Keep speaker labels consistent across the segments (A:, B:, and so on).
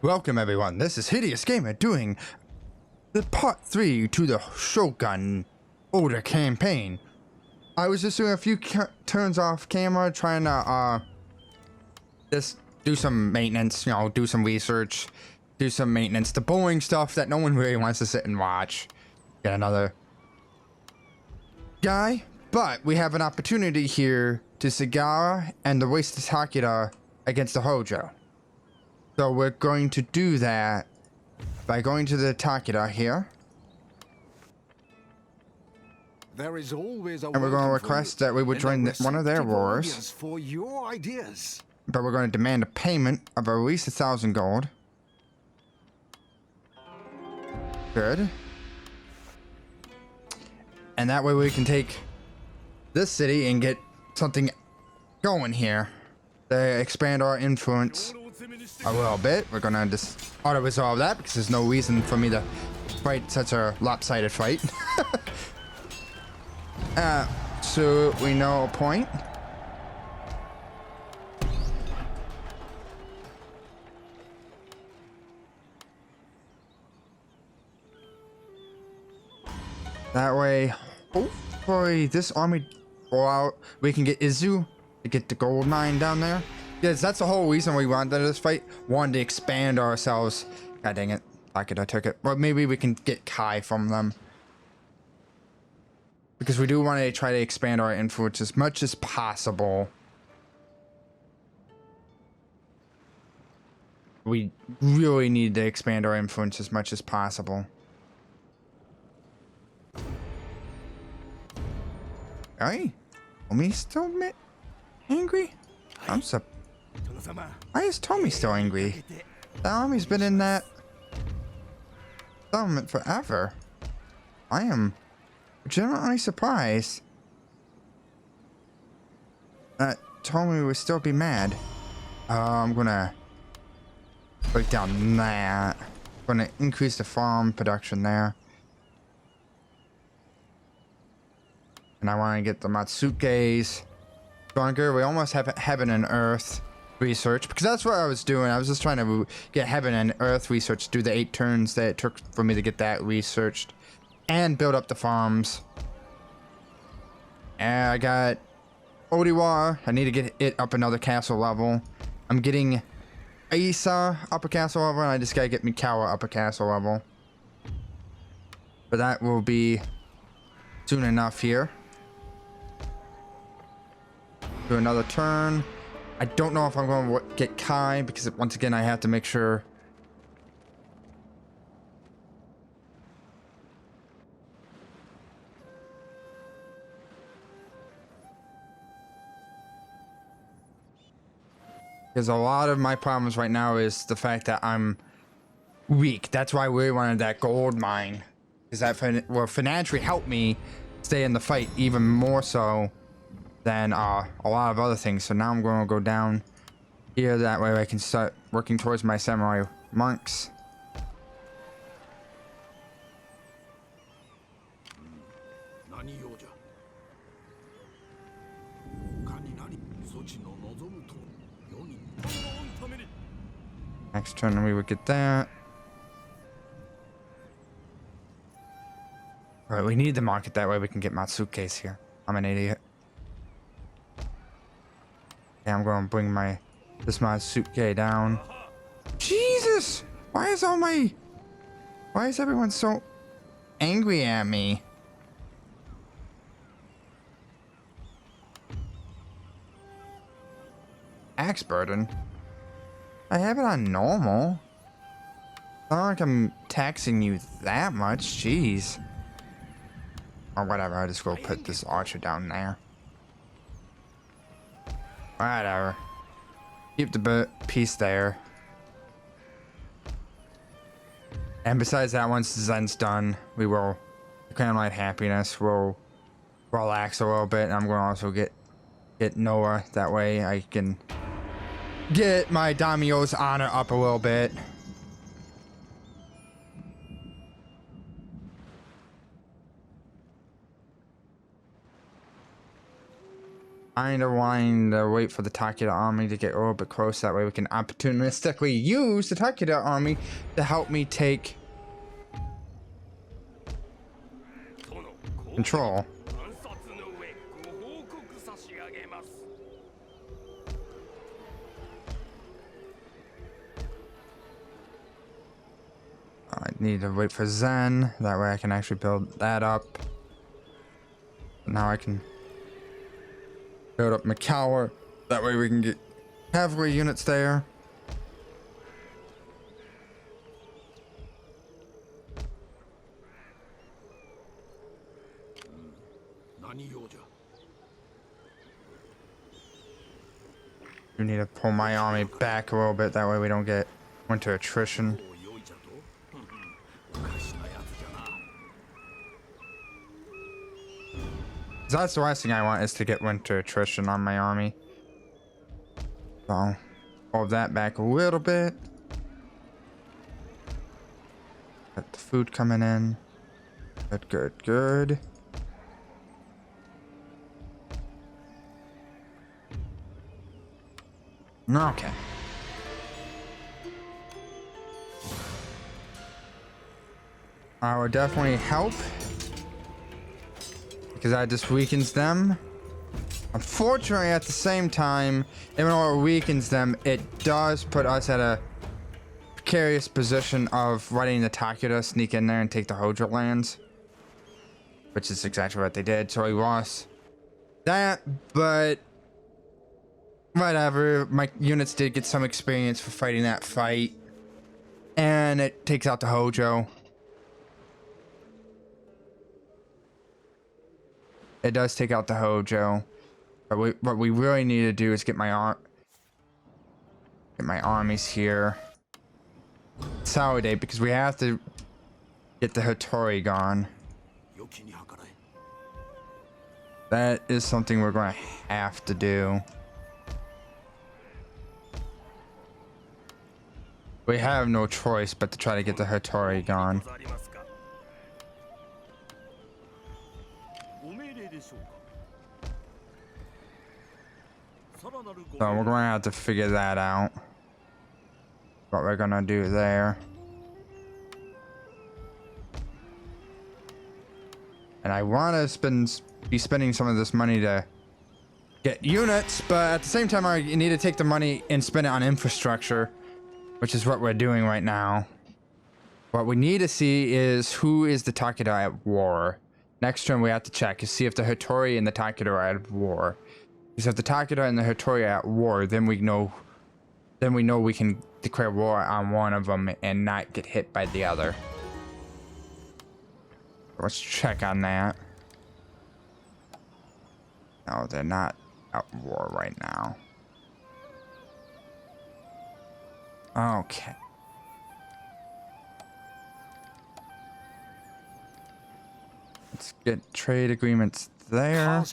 A: Welcome everyone, this is Hideousgamer doing the part 3 to the Shogun older campaign. I was just doing a few turns off camera trying to just do some maintenance, you know, do some research, do some maintenance, the boring stuff that no one really wants to sit and watch. Get another guy, but we have an opportunity here to Sega and the Race to Takeda against the Hojo. So we're going to do that by going to the Takeda here.
B: There is always a
A: and we're going to request that we would join one of their wars.
B: For your ideas.
A: But we're going to demand a payment of at least 1,000 gold. Good. And that way we can take this city and get something going here. To expand our influence a little bit. We're gonna just auto-resolve that because there's no reason for me to fight such a lopsided fight. So we know a point. That way, hopefully this army go out. We can get Izu to get the gold mine down there. Yes, that's the whole reason we wanted this fight. Wanted to expand ourselves. God dang it. I took it. Well, maybe we can get Kai from them. Because we do want to try to expand our influence as much as possible. We really need to expand our influence as much as possible. Hey, Tommy still angry? I'm so. Why is Tommy still angry? The army's been in that settlement forever. I am genuinely surprised that Tommy would still be mad. I'm gonna break down that. Gonna increase the farm production there. And I want to get the Matsukes stronger. We almost have heaven and earth research, because that's what I was doing. I was just trying to get heaven and earth research, do the 8 turns that it took for me to get that researched and build up the farms. And I got Odiwa. I need to get it up another castle level. I'm getting Aisa upper castle level, and I just gotta get Mikawa upper castle level. But that will be soon enough here. Do another turn. I don't know if I'm going to get Kai, because once again I have to make sure. Because a lot of my problems right now is the fact that I'm weak. That's why we wanted that gold mine, because that will financially help me stay in the fight even more so than a lot of other things. So now I'm going to go down here. That way I can start working towards my samurai monks. Next turn we would get that. Alright, we need the market, that way we can get Matsukes here. I'm an idiot. Okay, I'm going to bring this Matsuke down. Jesus! Why is everyone so angry at me? Axe burden? I have it on normal. It's not like I'm taxing you that much, jeez. Or whatever, I just go put this archer down there. Whatever. Keep the piece there. And besides that, once the Zen's done, we will kind of like happiness. We'll relax a little bit. And I'm going to also get Noah. That way I can get my Daimyo's honor up a little bit. kind of wanting to wait for the Takeda army to get a little bit close. That way we can opportunistically use the Takeda army to help me take control. I need to wait for Zen. That way I can actually build that up. Now I can build up McCower. That way we can get cavalry units there. We need to pull my army back a little bit. That way we don't get winter attrition. That's the last thing I want, is to get winter attrition on my army. So, hold that back a little bit. Got the food coming in. Good, good, good. Okay. I would definitely help, because that just weakens them. Unfortunately, at the same time, even though it weakens them, it does put us at a precarious position of letting the Takeda sneak in there and take the Hojo lands, which is exactly what they did. So we lost that, but whatever. My units did get some experience for fighting that fight, and it takes out the Hojo. It does take out the Hojo, but what we really need to do is get my armies here, consolidate, because we have to get the Hattori gone. That is something we're going to have to do. We have no choice but to try to get the Hattori gone. So we're going to have to figure that out. What we're going to do there. And I want to be spending some of this money to get units, but at the same time I need to take the money and spend it on infrastructure, which is what we're doing right now. What we need to see is who is the Takeda at war. Next turn we have to check to see if the Hattori and the Takeda are at war. Because if the Takeda and the Hattori are at war, then we know we can declare war on one of them and not get hit by the other. Let's check on that. No, they're not at war right now. Okay. Let's get trade agreements there.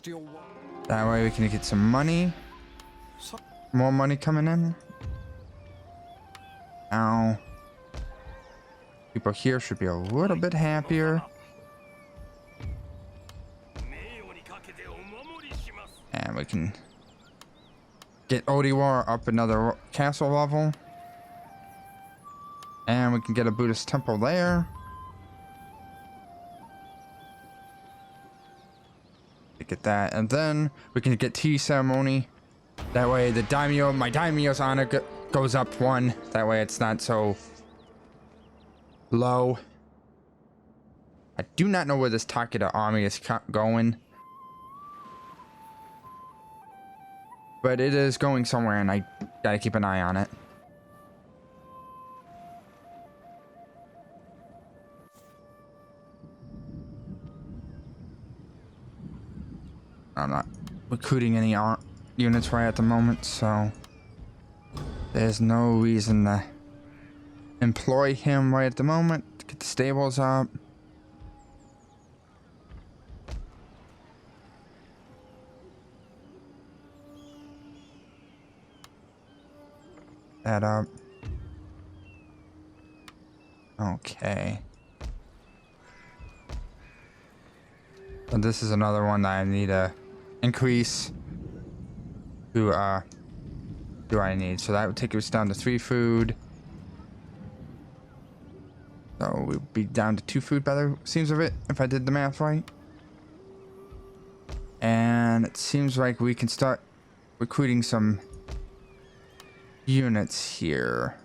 A: That way we can get some money. More money coming in. Now, people here should be a little bit happier. And we can get Odiwar up another castle level. And we can get a Buddhist temple there. Get that, and then we can get tea ceremony. That way the Daimyo, my Daimyo's honor goes up one. That way it's not so low. I do not know where this Takeda army is going, but it is going somewhere, and I gotta keep an eye on it. I'm not recruiting any units right at the moment, so there's no reason to employ him right at the moment. Get the stables up. That up. Okay. And this is another one that I need to increase do I need? So that would take us down to 3 food. So we'd be down to 2 food by the seems of it, if I did the math right. And it seems like we can start recruiting some units here.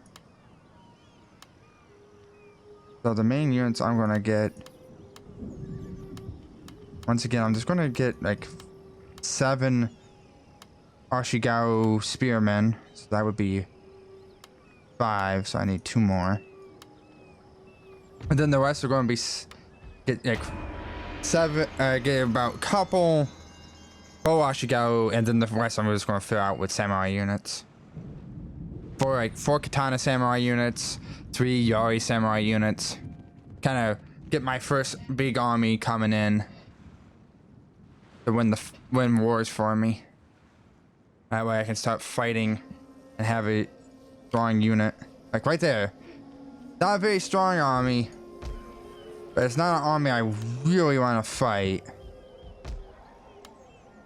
A: So the main units I'm gonna get, once again, I'm just gonna get like 7 Ashigaru spearmen. So that would be 5, so I need 2 more. And then the rest are gonna be get like 7, get about a couple Ashigaru, and then the rest I'm just gonna fill out with samurai units. 4 katana samurai units, 3 yari samurai units. Kind of get my first big army coming in to win wars for me. That way I can start fighting and have a strong unit. Like right there. Not a very strong army, but it's not an army I really want to fight.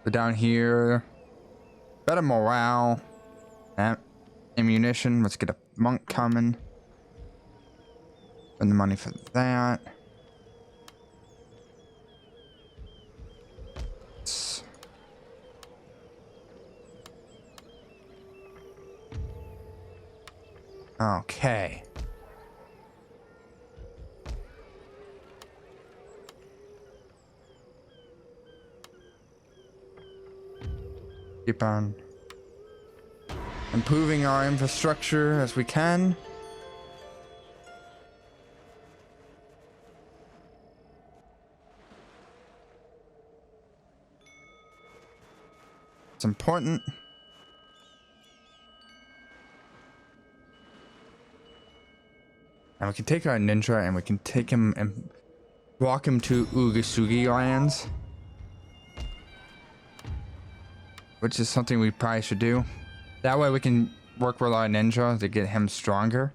A: But down here, better morale, ammunition. Let's get a monk coming. Spend the money for that. Okay. Keep on improving our infrastructure as we can. It's important. And we can take our ninja and we can take him and walk him to Ugasugi lands. Which is something we probably should do. That way we can work with our ninja to get him stronger.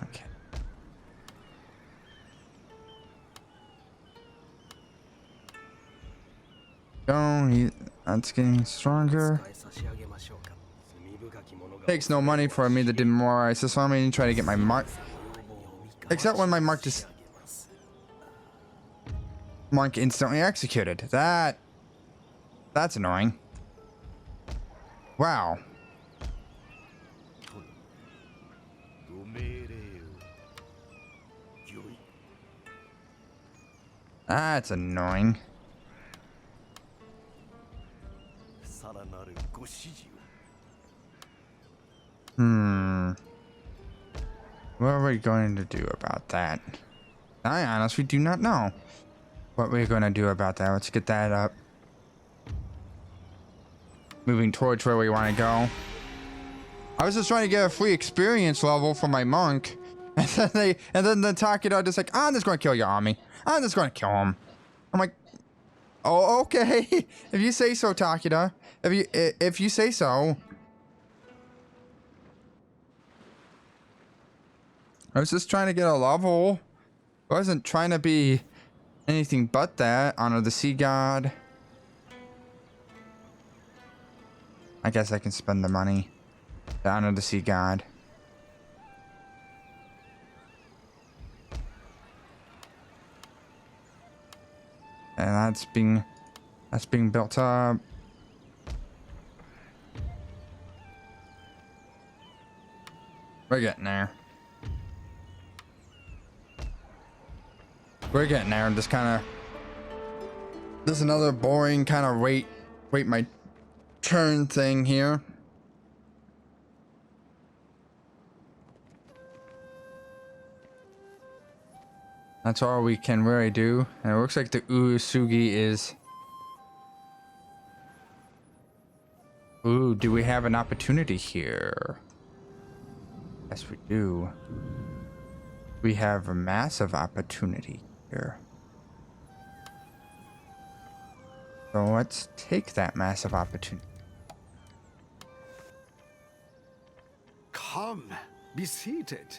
A: Okay. That's getting stronger. Takes no money for me to demoralize this army and try to get my mark. Except when my mark just monk instantly executed. That's annoying. Wow. That's annoying. What are we going to do about that? I honestly do not know what we're going to do about that. Let's get that up. Moving towards where we want to go. I was just trying to get a free experience level for my monk. And then the Takeda just like, I'm just going to kill your army. I'm just going to kill him. I'm like, oh, okay. If you say so, Takeda. If you say so. I was just trying to get a level. I wasn't trying to be anything but that. Honor the sea god. I guess I can spend the money to honor the sea god. And that's being built up. We're getting there. We're getting there. Just kind of. This is another boring kind of wait my turn thing here. That's all we can really do. And it looks like the Uesugi is. Ooh, do we have an opportunity here? Yes, we do. We have a massive opportunity here. So let's take that massive opportunity.
B: Come, be seated.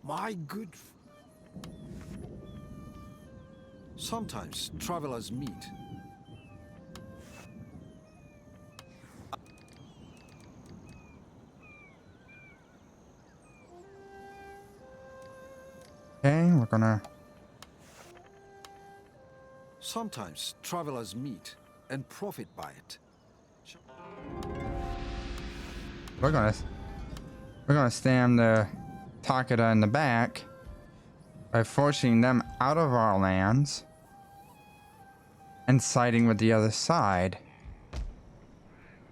B: My good. Sometimes travelers meet.
A: Okay, we're gonna.
B: Sometimes travelers meet and profit by it.
A: We're gonna stand the Takeda in the back by forcing them out of our lands and siding with the other side.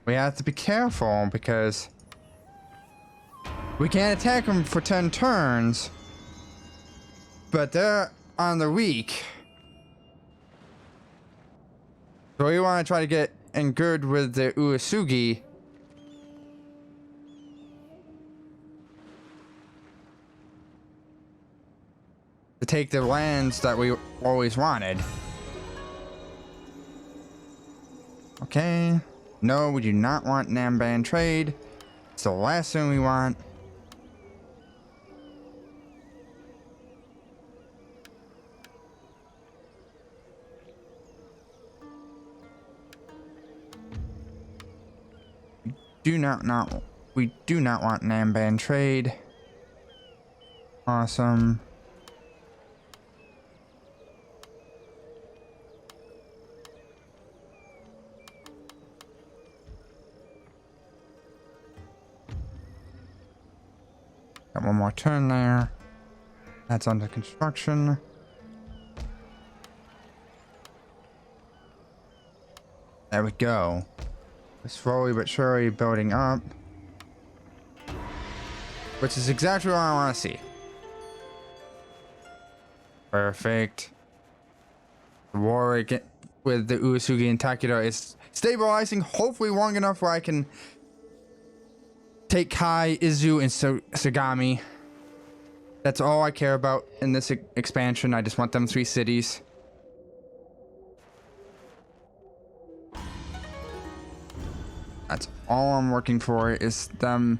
A: We have to be careful because we can't attack them for 10 turns, but they're on the weak. So we want to try to get in good with the Uesugi. To take the lands that we always wanted. Okay. No, we do not want Namban trade. It's the last thing we want. We do not want Namban trade. Awesome. Got one more turn there. That's under construction. There we go. We're slowly but surely building up. Which is exactly what I want to see. Perfect. The war with the Uesugi and Takeda is stabilizing, hopefully long enough where I can take Kai, Izu, and Sagami. That's all I care about in this expansion. I just want them 3 cities. That's all I'm working for is that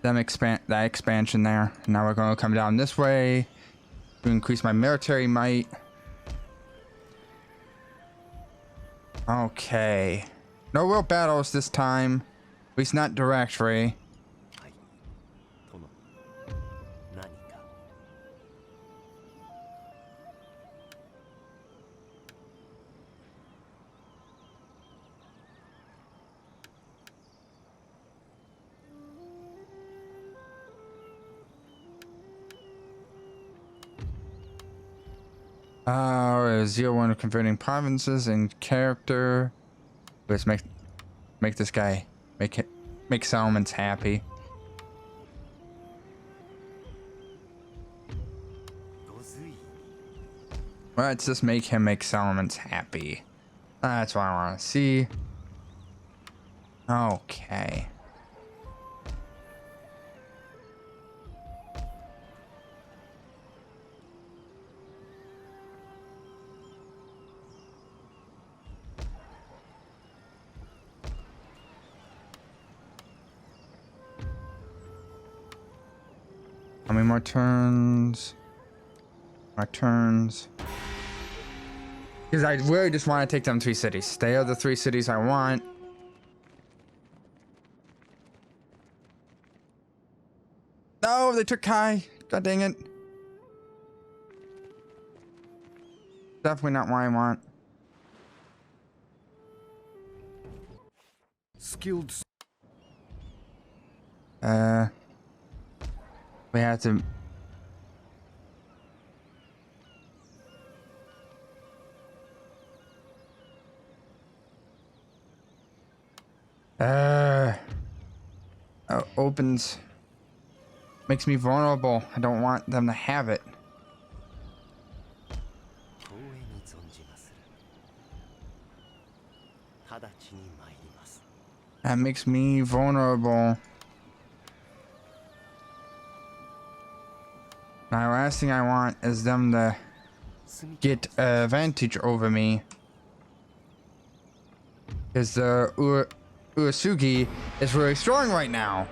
A: expansion there. Now we're going to come down this way to increase my military might. Okay. No real battles this time. At least not directly. Zero one of converting provinces and character. Let's make this guy make settlements happy. Let's just make him make settlements happy. That's what I want to see. Okay. How many more turns? My turns. Because I really just want to take them 3 cities. They are the 3 cities I want. No, they took Kai. God dang it. Definitely not what I want.
B: Skilled.
A: We have to. Opens. Makes me vulnerable. I don't want them to have it. That makes me vulnerable. Now, last thing I want is them to get an advantage over me. Because the Uesugi is really strong right now.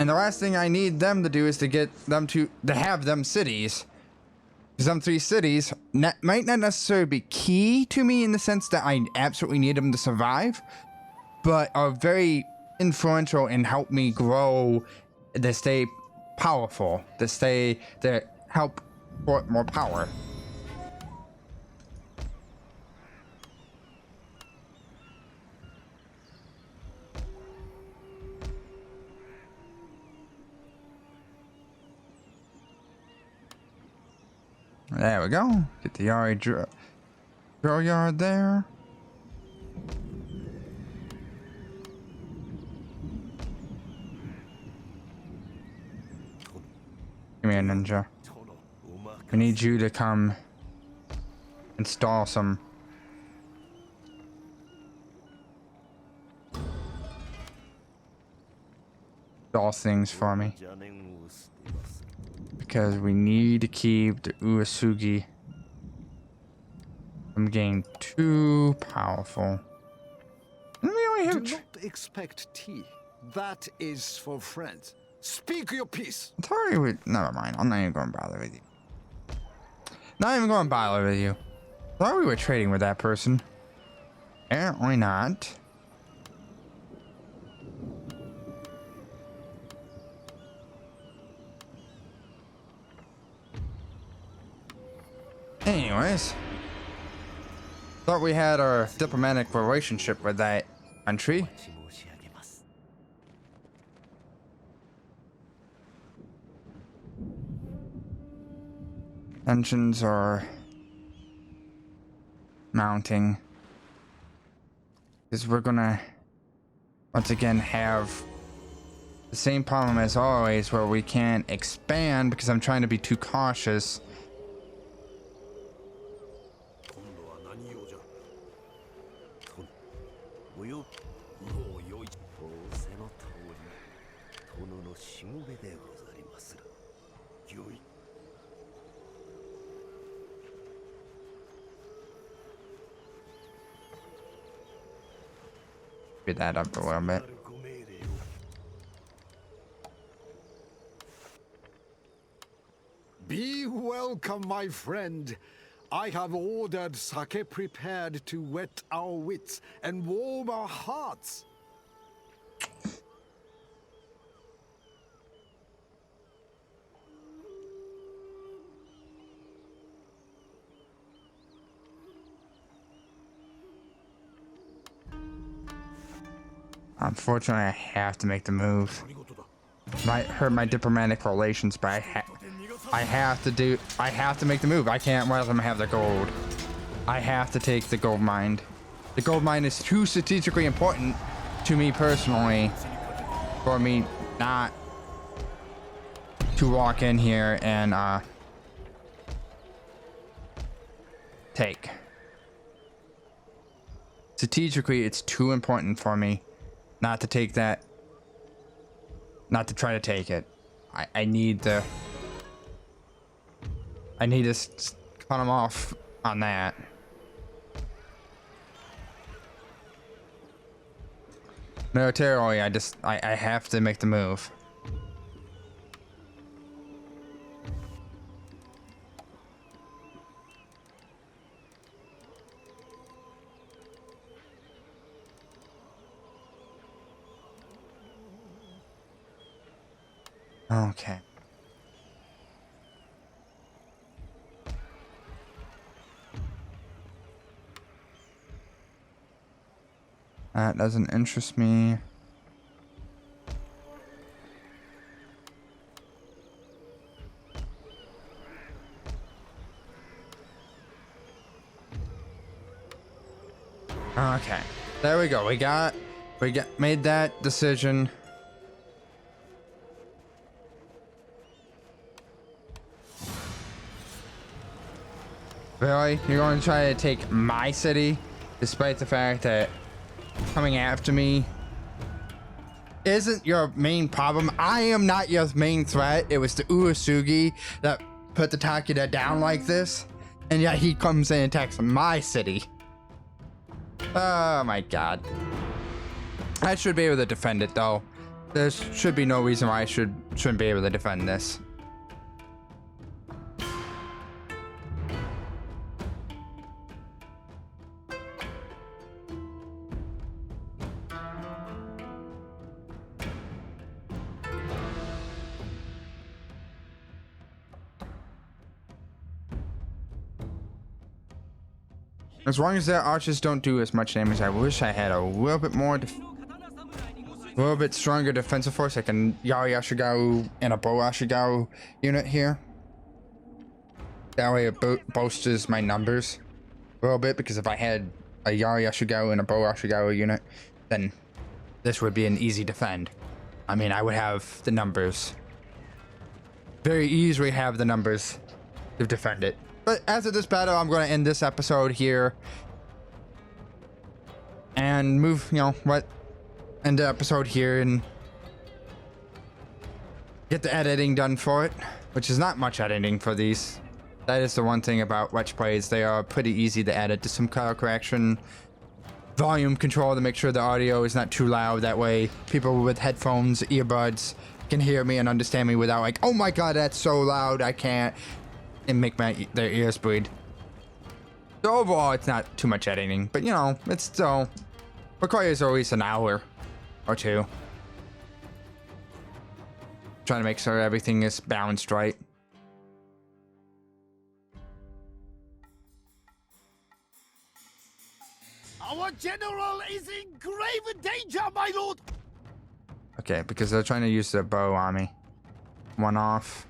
A: And the last thing I need them to do is to get them to have them cities. Because them 3 cities might not necessarily be key to me in the sense that I absolutely need them to survive, but are very influential and help me grow, to stay powerful, to help put more power. There we go. Get the Yari drill yard there. Come here, ninja. I need you to come install some things for me. Because we need to keep the Uesugi from getting too powerful. And we only have
B: Do not expect tea. That is for friends. Speak your piece.
A: I thought you would. Never mind. I'm not even going to bother with you. Not even going to bother with you. I thought we were trading with that person. Apparently not. Anyways, thought we had our diplomatic relationship with that country. Tensions are mounting because we're gonna once again have the same problem as always, where we can't expand because I'm trying to be too cautious. Speed that up a little bit.
B: Be welcome, my friend. I have ordered sake prepared to whet our wits and warm our hearts.
A: Unfortunately, I have to make the move. Might hurt my diplomatic relations, but I have to make the move. I can't let them have the gold. I have to take the gold mine. The gold mine is too strategically important to me personally for me not to walk in here and take. Strategically, it's too important for me not to take that, not to try to take it. I need to cut them off on that. Militarily, I have to make the move. Okay. That doesn't interest me. Okay. There we go. We made that decision. Really? You're going to try to take my city, despite the fact that coming after me isn't your main problem? I am not your main threat. It was the Uesugi that put the Takeda down like this, and yet he comes in and attacks my city. Oh my god. I should be able to defend it though. There should be no reason why I shouldn't be able to defend this. As long as their archers don't do as much damage, I wish I had a little bit more, a little bit stronger defensive force, like a Yari Ashigaru and a Bow Ashigaru unit here. That way it bolsters my numbers a little bit, because if I had a Yari Ashigaru and a Bow Ashigaru unit, then this would be an easy defend. I mean, I would have the numbers. Very easily have the numbers to defend it. But after this battle, I'm going to end this episode here and move, end the episode here and get the editing done for it, which is not much editing for these. That is the one thing about Let's Plays. They are pretty easy to edit. Just some color correction, volume control to make sure the audio is not too loud. That way people with headphones, earbuds can hear me and understand me without like, oh my god, that's so loud, I can't. And make their ears bleed. So overall, it's not too much editing, but it still requires at least an hour or two. Trying to make sure everything is balanced right.
B: Our general is in grave danger, my lord.
A: Okay, because they're trying to use their bow on me. One off.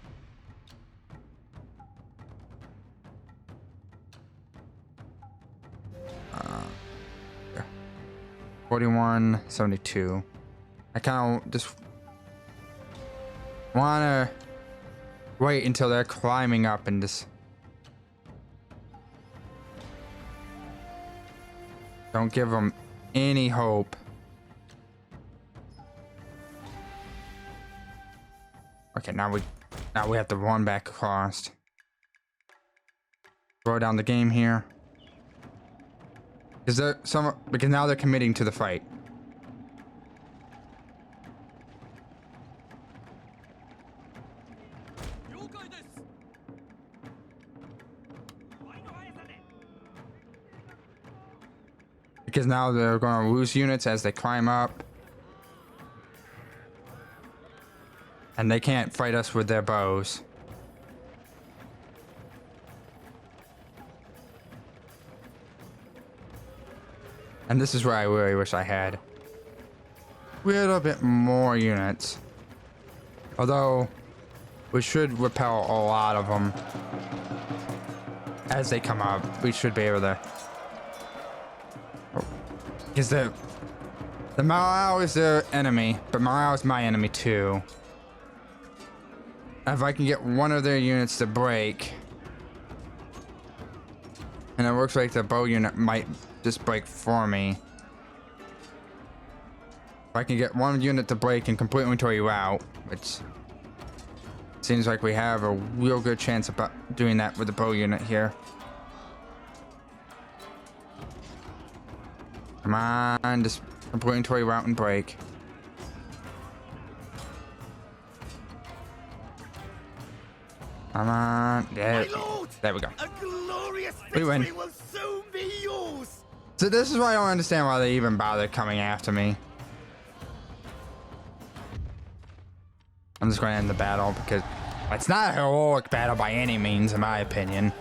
A: 4172. I kind of just wanna wait until they're climbing up and just don't give them any hope. Okay, now we have to run back across. Throw down the game here. Because now they're committing to the fight. Because now they're going to lose units as they climb up. And they can't fight us with their bows. And this is where I really wish I had a little bit more units. Although, we should repel a lot of them. As they come up, we should be able to... Because the Malao is their enemy, but Malao is my enemy too. If I can get one of their units to break... And it looks like the bow unit might just break for me. If I can get one unit to break and completely throw you out, which seems like we have a real good chance of doing that with the bow unit here. Come on, just completely throw you out and break. Come on, there we go.
B: A glorious
A: We win.
B: victory will soon be yours.
A: So this is why I don't understand why they even bother coming after me. I'm just going to end the battle because it's not a heroic battle by any means, in my opinion.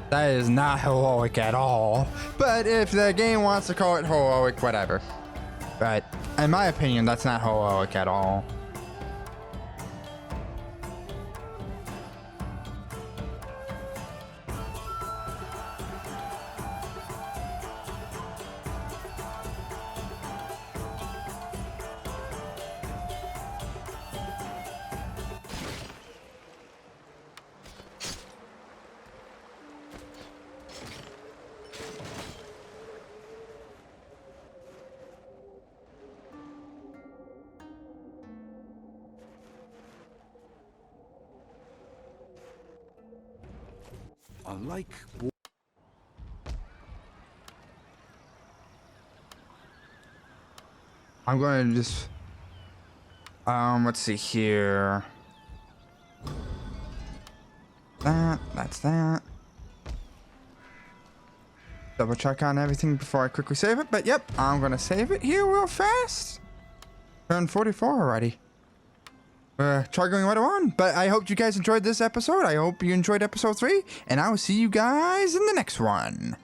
A: That is not heroic at all. But if the game wants to call it heroic, whatever. But in my opinion, that's not heroic at all.
B: Unlike
A: I'm going to just... Let's see here. That's that. Double check on everything before I quickly save it. But yep, I'm gonna save it here real fast. Turn 44 already. Try going right on. But I hope you guys enjoyed this episode. I hope you enjoyed episode 3. And I will see you guys in the next one.